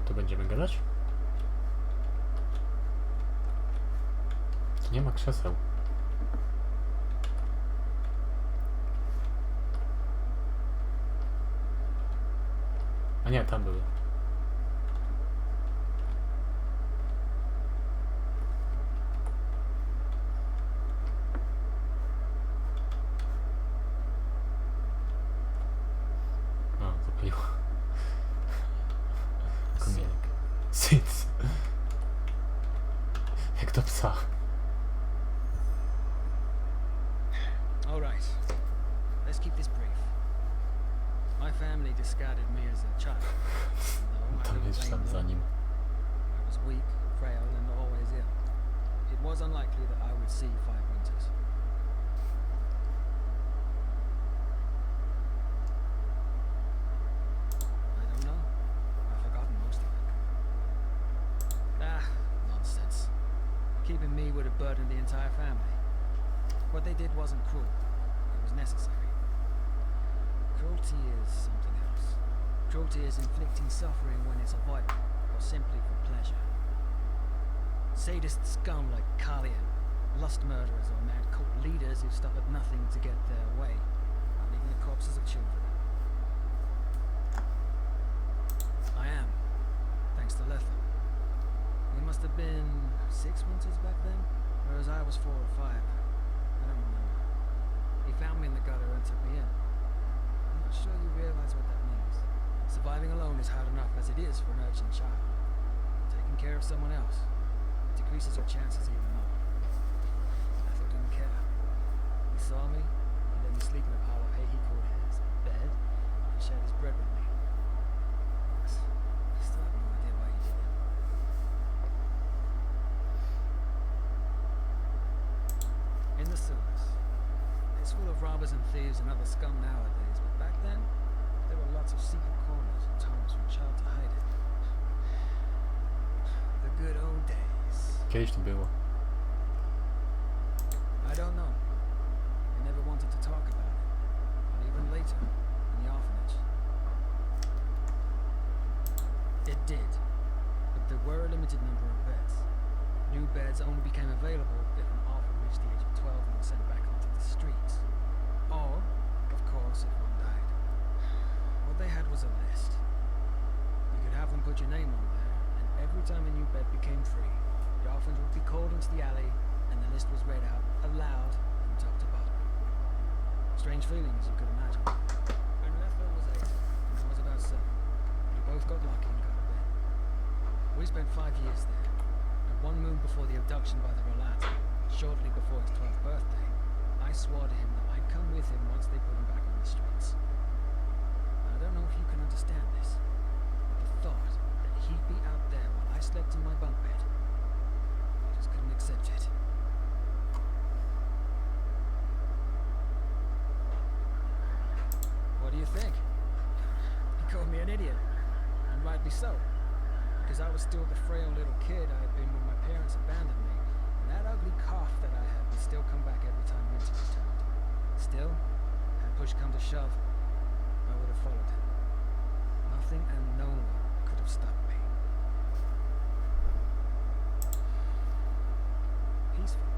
To będziemy gadać? Tu nie ma krzeseł. A nie, tam były. O, zapaliło. Komienek. Syc. Jak do psa. All right. Let's keep this brief. My family discarded me as a child. Though I Tam don't jest blame tam za them. nim. I was weak, frail, and always ill. It was unlikely that I would see 5 winters. I don't know. I've forgotten most of it. Ah, nonsense. Keeping me would have burdened the entire family. What they did wasn't cruel. It was necessary. Cruelty is something else. Cruelty is inflicting suffering when it's avoidable, or simply for pleasure. Sadist scum like Kalian, lust murderers or mad cult leaders who stop at nothing to get their way, leaving the corpses of children. I am, thanks to Letho. It must have been 6 winters back then, whereas I was 4 or 5. I don't remember. He found me in the gutter and took me in. I'm not sure you realize what that means. Surviving alone is hard enough as it is for an urchin child. Taking care of someone else decreases your chances even more. Ethel didn't care. He saw me, and let me sleep in a pile of hay he called his bed, and shared his bread with me. I still have no idea why he did it. In the sewers. It's full of robbers and thieves and other scum nowadays, but back then, there were lots of secret corners and tunnels from child to hide it. The good old days. Kiedyś to było. I don't know. I never wanted to talk about it. But even later, in the orphanage. It did. But there were a limited number of beds. New beds only became available if an orphan reached the age of 12 and was sent back onto the streets. Or, of course, if one died. What they had was a list. You could have them put your name on there, and every time a new bed became free, the orphans would be called into the alley, and the list was read out aloud from top to bottom. Strange feeling, as you could imagine. When Letho was 8, and I was about 7, we both got lucky and got a bed. We spent 5 years there, and 1 moon before the abduction by the lata, shortly before his 12th birthday, I swore to him that I'd come with him once they put him back on the streets. I don't know if you can understand this, but the thought that he'd be out there while I slept in my bunk bed, I just couldn't accept it. What do you think? He called me an idiot, and rightly so, because I was still the frail little kid I had been when my parents abandoned me, and that ugly cough that I had would still come back every time winter returned. Still, had push come to shove, I would have followed him. Nothing and no one could have stopped me. Peaceful.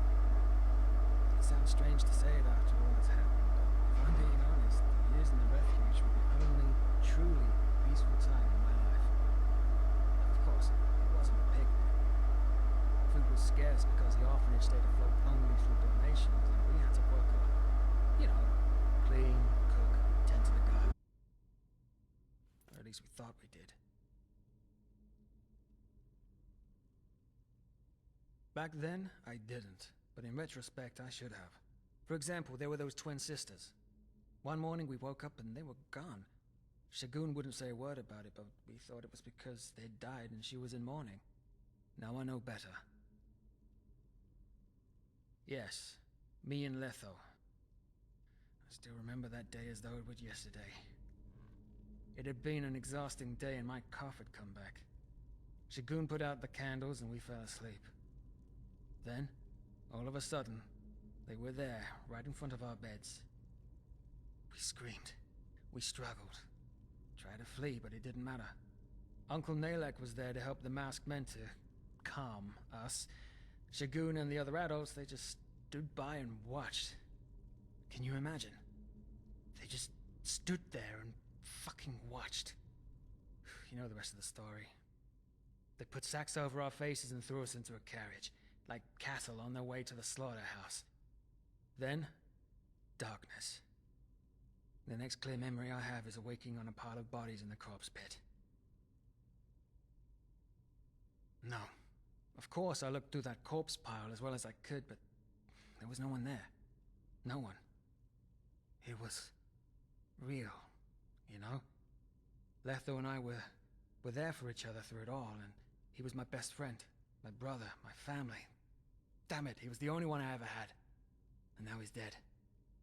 It sounds strange to say it after all that's happened, but if I'm being honest, the years in the refuge were the only truly peaceful time in my life. Of course, it wasn't a picnic. Food was scarce because the orphanage stayed afloat only through donations, and we had to work hard. You know, clean, cook, tend to the garden. Or at least we thought we did. Back then, I didn't, but in retrospect, I should have. For example, there were those twin sisters. One morning we woke up and they were gone. Shagun wouldn't say a word about it, but we thought it was because they'd died and she was in mourning. Now I know better. Yes, me and Letho. I still remember that day as though it was yesterday. It had been an exhausting day and my cough had come back. Shagun put out the candles and we fell asleep. Then, all of a sudden, they were there, right in front of our beds. We screamed. We struggled. Tried to flee, but it didn't matter. Uncle Nalek was there to help the masked men to calm us. Shagun and the other adults, they just stood by and watched. Can you imagine? They just stood there and fucking watched. You know the rest of the story. They put sacks over our faces and threw us into a carriage, like cattle on their way to the slaughterhouse. Then, darkness. The next clear memory I have is awaking on a pile of bodies in the corpse pit. No. Of course I looked through that corpse pile as well as I could, but there was no one there. No one. It was real, you know? Letho and I were there for each other through it all, and he was my best friend, my brother, my family. Damn it, he was the only one I ever had. And now he's dead.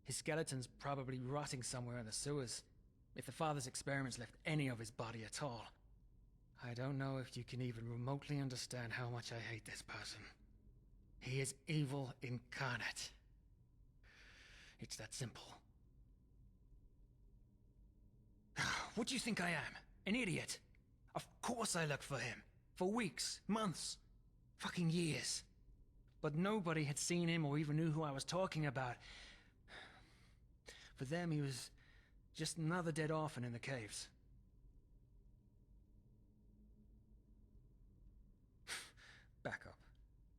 His skeleton's probably rotting somewhere in the sewers, if the father's experiments left any of his body at all. I don't know if you can even remotely understand how much I hate this person. He is evil incarnate. It's that simple. What do you think I am? An idiot? Of course I looked for him. For weeks, months, fucking years. But nobody had seen him or even knew who I was talking about. For them, he was just another dead orphan in the caves. Backup.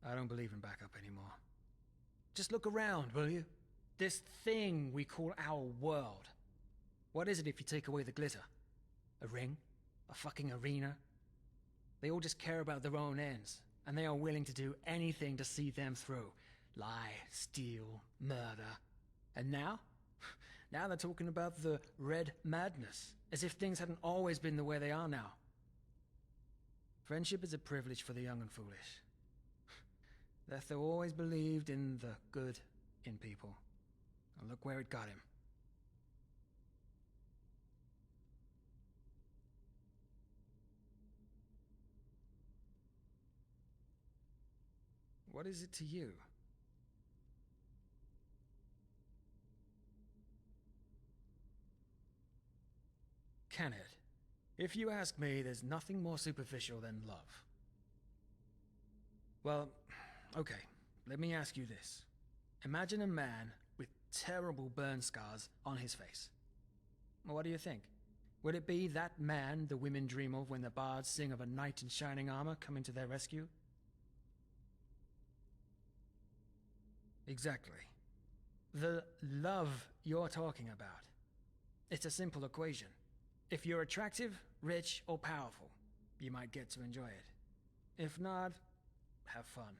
I don't believe in backup anymore. Just look around, will you? This thing we call our world. What is it if you take away the glitter? A ring? A fucking arena? They all just care about their own ends, and they are willing to do anything to see them through. Lie, steal, murder. And now? Now they're talking about the red madness, as if things hadn't always been the way they are now. Friendship is a privilege for the young and foolish. Letho always believed in the good in people. And look where it got him. What is it to you? Can it? If you ask me, there's nothing more superficial than love. Well, okay, let me ask you this. Imagine a man with terrible burn scars on his face. What do you think? Would it be that man the women dream of when the bards sing of a knight in shining armor coming to their rescue? Exactly. The love you're talking about. It's a simple equation. If you're attractive, rich, or powerful, you might get to enjoy it. If not, have fun.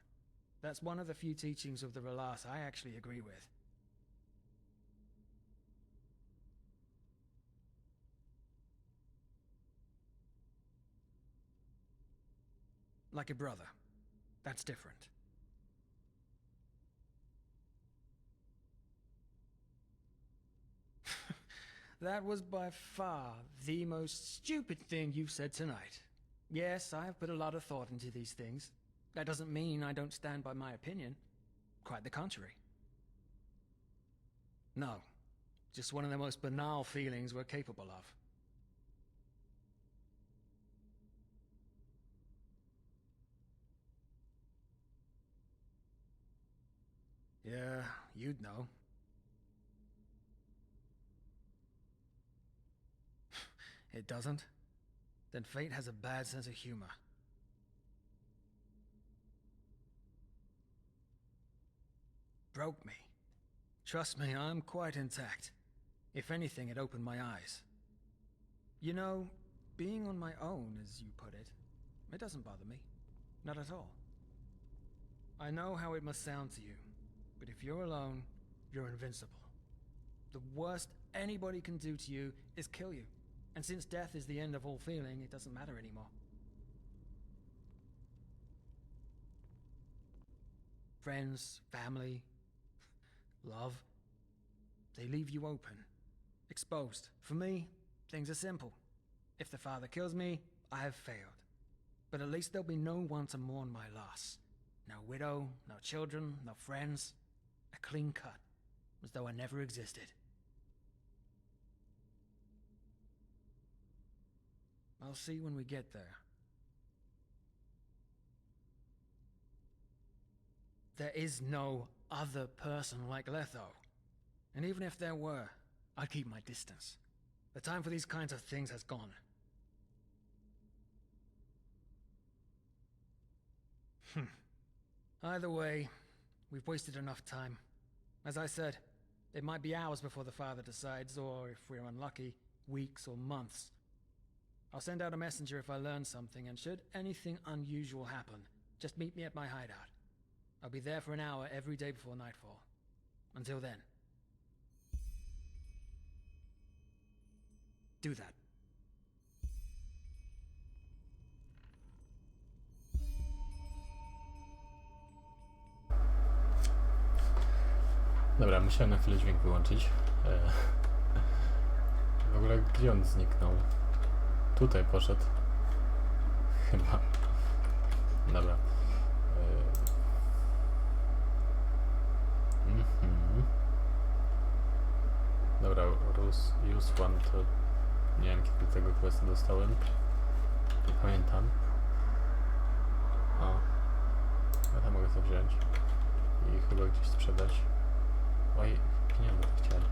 That's one of the few teachings of the Relas I actually agree with. Like a brother. That's different. That was by far the most stupid thing you've said tonight. Yes, I have put a lot of thought into these things. That doesn't mean I don't stand by my opinion. Quite the contrary. No, just one of the most banal feelings we're capable of. Yeah, you'd know. It doesn't? Then fate has a bad sense of humor. Broke me. Trust me, I'm quite intact. If anything, it opened my eyes. You know, being on my own, as you put it, it doesn't bother me. Not at all. I know how it must sound to you, but if you're alone, you're invincible. The worst anybody can do to you is kill you. And since death is the end of all feeling, it doesn't matter anymore. Friends, family, love, they leave you open, exposed. For me, things are simple. If the father kills me, I have failed. But at least there'll be no one to mourn my loss. No widow, no children, no friends. A clean cut, as though I never existed. I'll see when we get there. There is no other person like Letho. And even if there were, I'd keep my distance. The time for these kinds of things has gone. Either way, we've wasted enough time. As I said, it might be hours before the father decides, or if we're unlucky, weeks or months. I'll send out a messenger if I learn something, and should anything unusual happen, just meet me at my hideout. I'll be there for an hour every day before nightfall. Until then. Do that. Dobra, musiałem na chwilę dźwięk wyłączyć. W ogóle gdzie on zniknął? Tutaj poszedł. Chyba. Dobra. Dobra, use one to... Nie wiem kiedy tego questa dostałem. Nie pamiętam. O. Ja tam mogę to wziąć. I chyba gdzieś sprzedać. Oj, pieniądze to chciałem.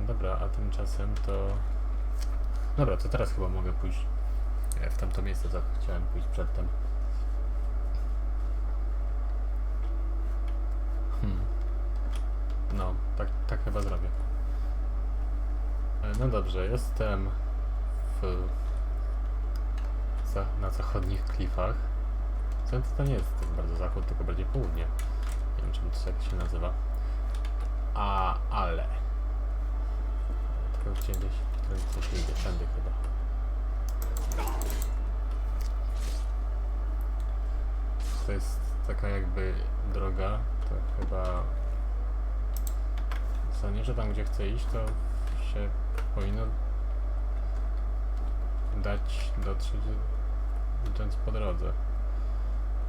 Dobra, a tymczasem to... Dobra, to teraz chyba mogę pójść w tamto miejsce, co chciałem pójść przedtem. No, tak chyba zrobię. No dobrze, jestem na zachodnich klifach. To nie jest tak bardzo zachód, tylko bardziej południe. Nie wiem, czemu to tak się nazywa. Ale... Tylko gdzieś coś idzie, tędy chyba. To jest taka jakby droga, to chyba... Nie, że tam gdzie chcę iść, to się powinno dać dotrzeć idąc po drodze,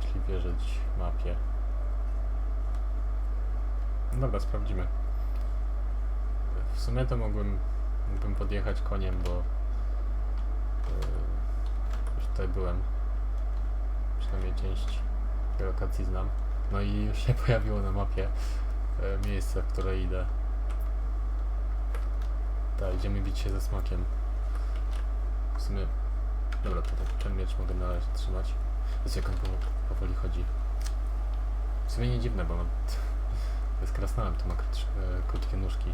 jeśli wierzyć mapie. No dobra, sprawdzimy. W sumie to mógłbym podjechać koniem, bo już tutaj byłem. Przynajmniej część tej lokacji znam. No i już się pojawiło na mapie miejsce, w które idę. Tak, idziemy bić się ze smokiem. W sumie... Dobra, to ten miecz mogę na razie trzymać. Więc jak on powoli chodzi. W sumie nie dziwne, bo on... jest krasnałem, to ma krótkie nóżki.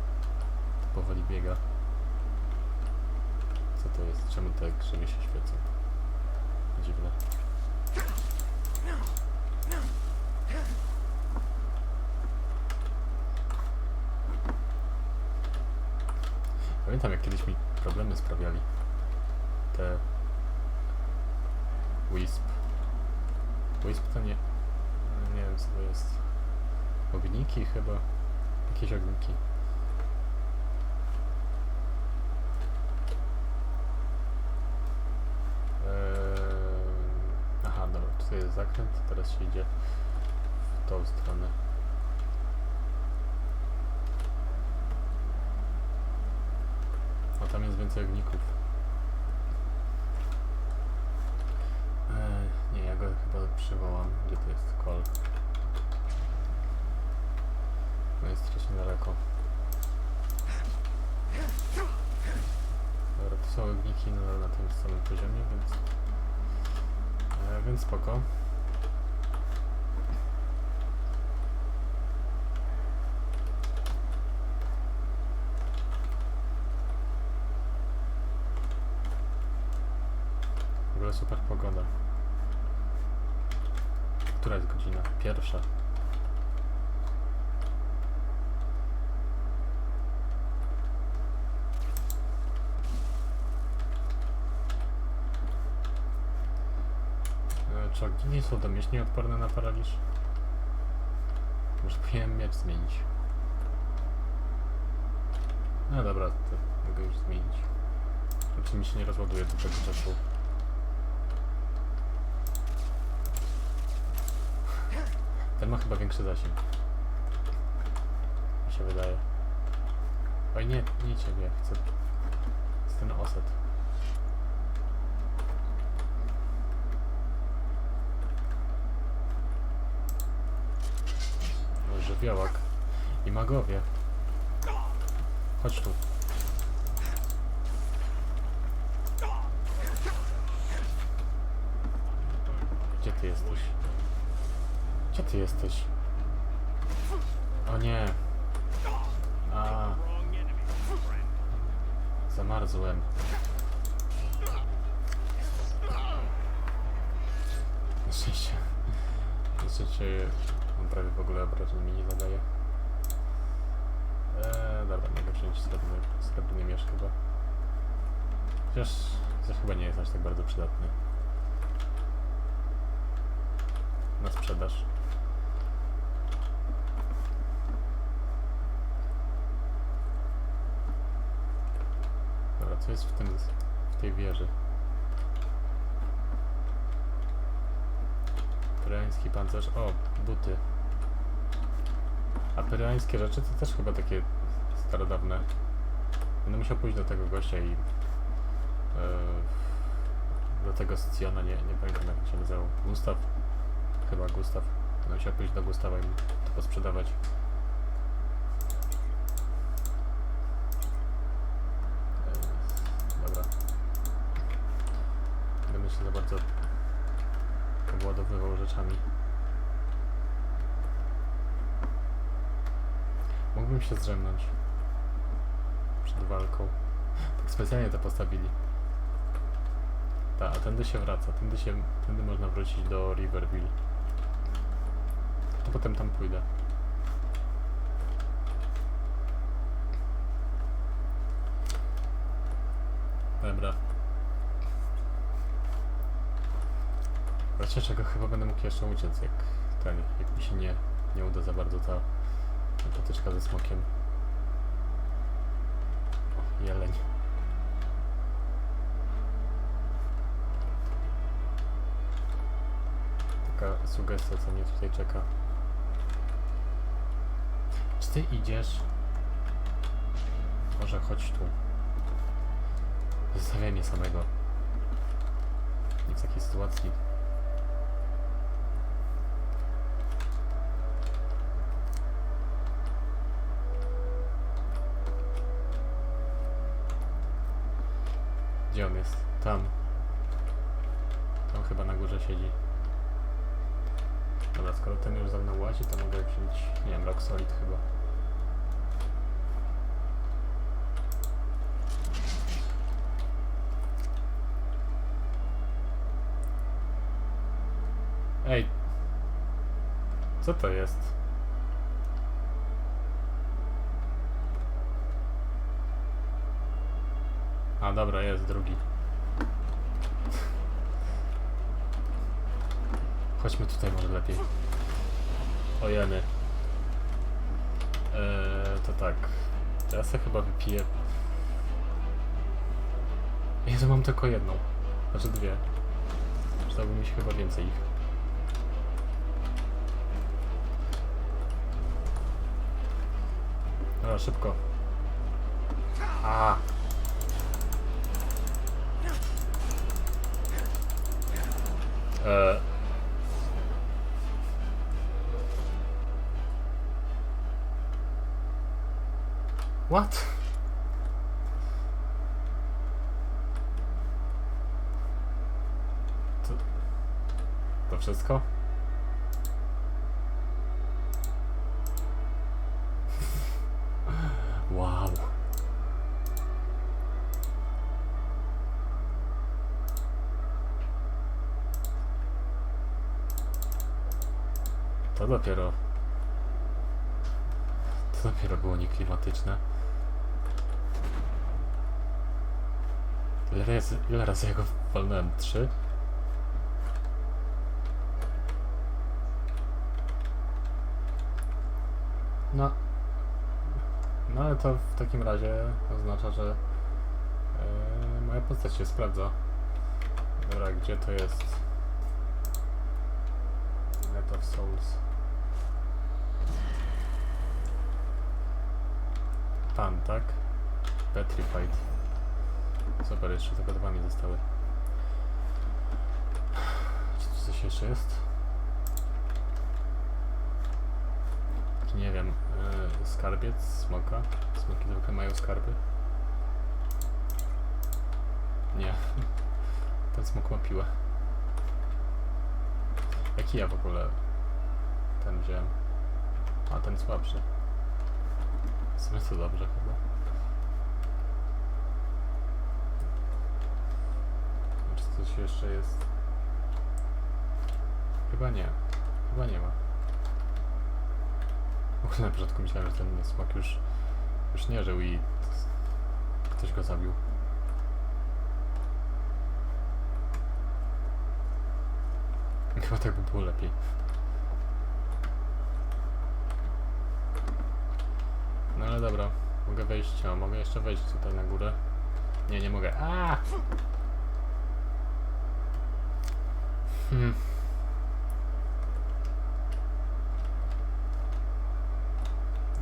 To powoli biega. Co to jest? Czemu te grzyby się świecą? Dziwne. Pamiętam, jak kiedyś mi problemy sprawiali te Wisp to nie wiem co to jest. Ogniki chyba. Jakieś ogniki. Aha, dobra, tutaj jest zakręt, teraz się idzie w tą stronę. O, tam jest więcej ogników. Nie, ja go chyba przywołam. Gdzie to jest kol? No jest strasznie daleko. Dobra, to są ogniki na tym samym poziomie, więc spoko. W ogóle super pogoda. Która jest godzina? Pierwsza. Czy ogniki są domyślnie odporne na paraliż? Może powinienem miecz zmienić. No dobra, to mogę już zmienić. Znaczy mi się nie rozładuje do tego czasu. Ten ma chyba większy zasięg. Mi się wydaje. Oj nie ciebie, chcę ten oset. żywiołak i magowie. Chodź tu. Gdzie ty jesteś? Gdzie ty jesteś? O nie. A. Zamarzłem. Na szczęście. Na szczęście on prawie w ogóle obrażeń mi nie zadaje. Dobra, mogę wziąć srebrny miecz chyba. Chociaż chyba nie jest aż tak bardzo przydatny. Na sprzedaż. Dobra, co jest w tej wieży? Peruański pancerz. O, buty. A peruańskie rzeczy to też chyba takie starodawne. Będę musiał pójść do tego gościa i do tego Sciona, nie pamiętam jak się nazywał. Gustaw? Chyba Gustaw. Będę musiał pójść do Gustawa i to posprzedawać. Dobra. Będę się za bardzo obładowywał rzeczami. Mógłbym się zdrzemnąć przed walką. Tak specjalnie to postawili. A tędy się wraca. Tędy można wrócić do Riverville. To potem tam pójdę. Dobra. Wreszcie czego chyba będę mógł jeszcze uciec, jak mi się nie uda za bardzo ta potyczka ze smokiem. O, jeleń. Taka sugestia, co mnie tutaj czeka. Czy ty idziesz? Może chodź tu. Zostawiaj mnie samego. Nie w takiej sytuacji. Gdzie on jest? Tam. Tam chyba na górze siedzi. Dobra, skoro ten już za mną łazi, to mogę wziąć, nie wiem, Rock Solid chyba. Ej! Co to jest? A dobra, jest drugi. Chodźmy tutaj może lepiej. Ojeny. To tak. Teraz ja chyba wypiję. Jezu, mam tylko jedną. Znaczy dwie. Przydałoby mi się chyba więcej ich. Dobra, szybko. A. What? To wszystko? Wow. To dopiero było nieklimatyczne. Ile razy ja go walnąłem? 3? No ale to w takim razie oznacza, że moja postać się sprawdza. Dobra, gdzie to jest? Net of Souls. Pan, tak? Petrified. Super, jeszcze tylko 2 mi zostały. Czy tu coś jeszcze jest? Czy nie wiem? skarbiec smoka. Smoki zwykle mają skarby. Nie. Ten smok ma piłę. Jaki ja w ogóle ten wziąłem? A ten słabszy. W sumie to dobrze chyba. Czy coś jeszcze jest? Chyba nie. Chyba nie ma. W ogóle na początku myślałem, że ten smok już nie żył i ktoś go zabił. Chyba tak by było lepiej. No ale dobra, mogę wejść, a mogę jeszcze wejść tutaj na górę. Nie, nie mogę. Aaaa!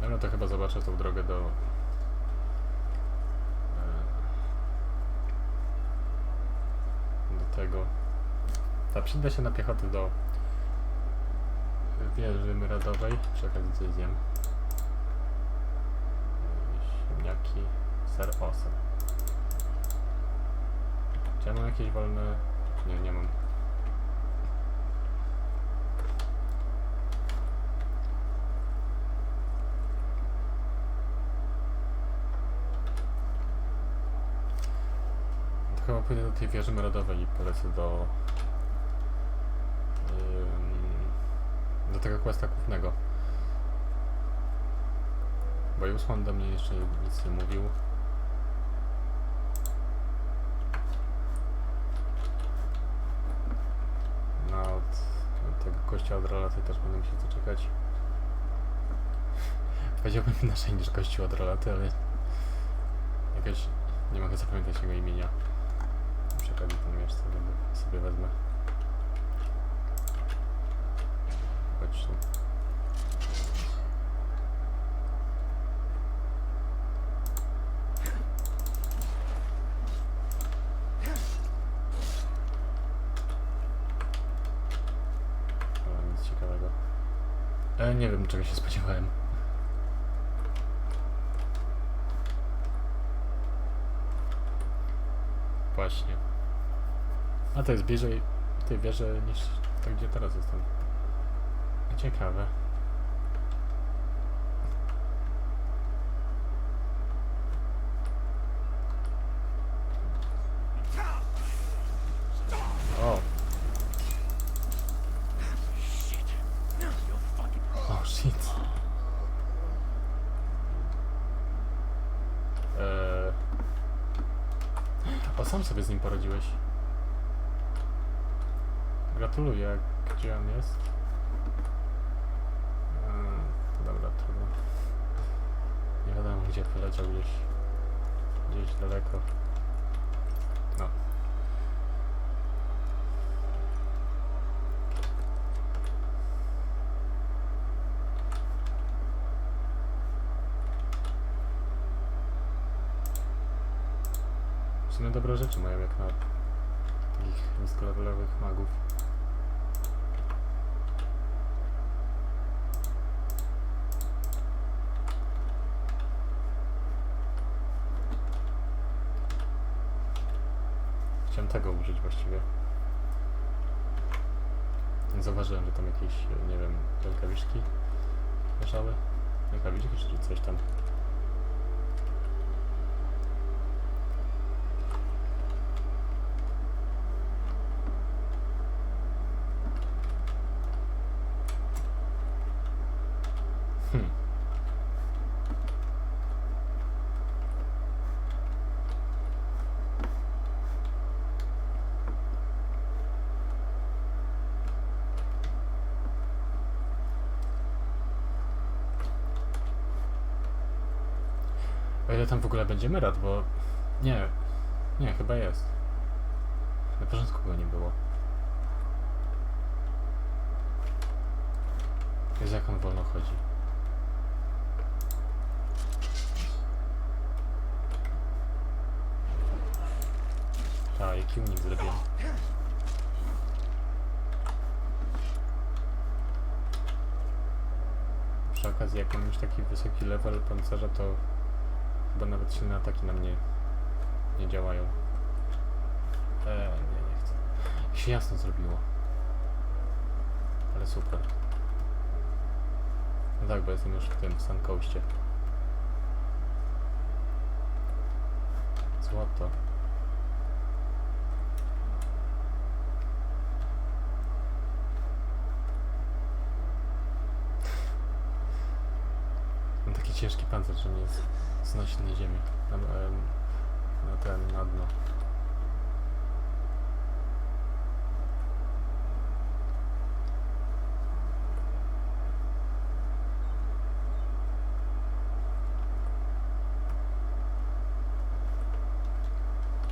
Dobra, to chyba zobaczę tą drogę do... do tego. Ta przyda się na piechotę do wieży myradowej. Przy okazji coś zjem. Ziemniaki, ser, osem. Czy ja mam jakieś wolne... Nie, nie mam. To chyba pójdę do tej wieży myradowej i polecę do tego questa głównego. Bo Jusman do mnie jeszcze nic nie mówił. No od tego gościa od Rolata też będę musiał tu czekać. Powiedziałbym inaczej niż gościu od Rolaty, ale jakoś nie mogę zapamiętać jego imienia. Przy okazji ten miecz sobie wezmę. Chodź tu. O, nic ciekawego. Nie wiem, czego się spodziewałem. Właśnie. A to jest bliżej tej wieży niż to, gdzie teraz jestem. Ciekawe. O! O, shit. O, sam sobie z nim poradziłeś. Gratuluję. Gdzie on jest? Dobra, trudno. Nie wiadomo, gdzie poleciał, gdzieś daleko. No. W sumie dobre rzeczy mają jak na takich niskolevelowych magów. Chciałem tego użyć właściwie. Zauważyłem, że tam jakieś, nie wiem, rękawiczki leżały. Rękawiczki czy coś tam. O ile tam w ogóle będzie myrat, bo... Nie, chyba jest. Na początku go nie było. Jest jak on wolno chodzi. A, jaki unik zrobiłem. Przy okazji okazji, jak mam już taki wysoki level pancerza, to chyba nawet silne ataki na mnie nie działają. Nie chcę. Jak się jasno zrobiło. Ale super. No tak, bo jestem już w tym, w Suncoastie. Złoto. Mam taki ciężki pancerz, że mnie znosi na ziemię. Na dno.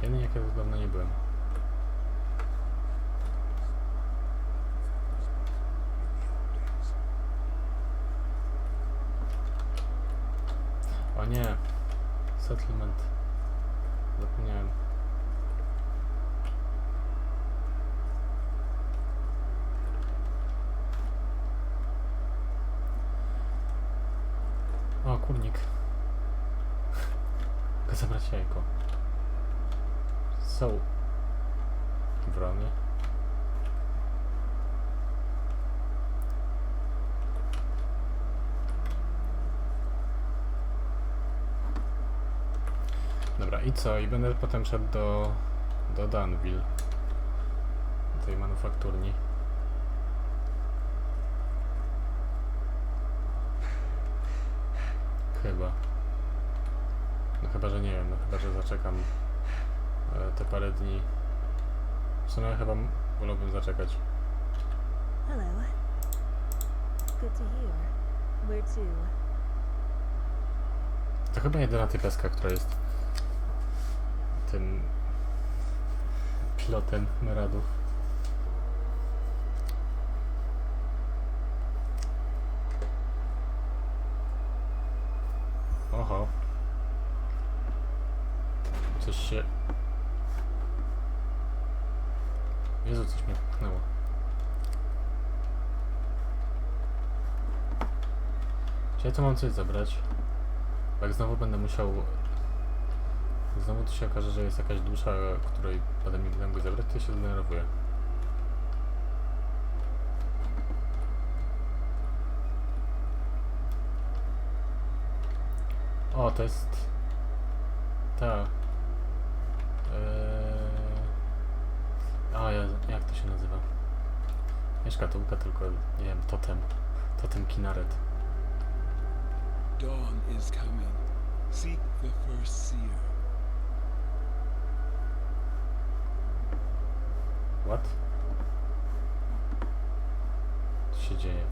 Kiedy, jak ja dawno nie byłem. O nie! Settlement. Zapomniałem. O, kurnik. Mogę zabrać jajko. Są wrony. Dobra, i co? I będę potem szedł do Danville, do tej manufakturni. Chyba. No chyba, że nie wiem, no chyba, że zaczekam te parę dni. W sumie chyba wolałbym zaczekać. Hello. Good to hear. Where to? To chyba jedyna typeska, która jest tym pilotem Meradów. Oho. Coś się... Jezu, coś mnie pchnęło. Czy ja tu mam coś zabrać? Jak znowu będę musiał... Znowu tu się okaże, że jest jakaś dusza, której będę mógł zabrać, to się zdenerwuję. O, to jest... ta... jak to się nazywa? Nie szkatułka, tylko, nie wiem, totem. Totem Kinaret. Dawn is coming. Seek the first seer. What? Co się dzieje?